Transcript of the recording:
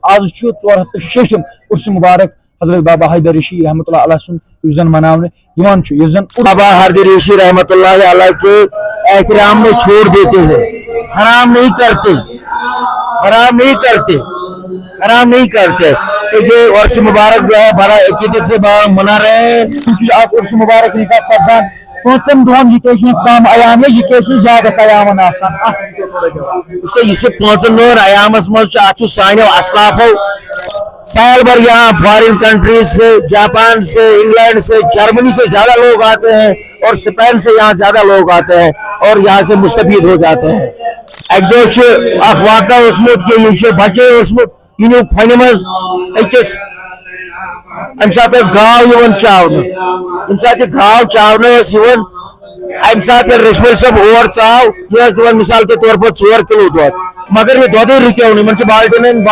आज 406 उर्स मुबारक हजरत बाबा हैदर ऋषि रहमतुल्लाह अलैह सुन मनाने बाबा हैदर ऋषि रहमतुल्लाह अलैह के एहतराम में छोड़ देते हैं, हराम नहीं करते, हराम नहीं करते, हराम नहीं करते। तो ये वर्ष मुबारक जो है बड़ा अकीदत से मना रहे हैं। आज वर्ष मुबारक निकाह सपदान 5 दोहन यह कम अयाम यह ज्यादा अयामन इससे 5 दोहन अयामस मज सानो असलाफो साल भर यहाँ फॉरेन कंट्रीज से, जापान से, इंग्लैंड से, जर्मनी से ज्यादा लोग आते हैं और स्पेन से यहाँ ज्यादा लोग आते हैं और यहाँ से मुस्तफीद हो जाते हैं। एक दो वाक़ा उसमुत कि यह बचे उसमुत इन फन मज अकिस अम सात गाव चावन गाव चावन अम सात रश्मिल सब और चाव यह दिवान मिसाल के तौर पर 4 किलो दुध, मगर ये दुध रुक्यो बाल्टन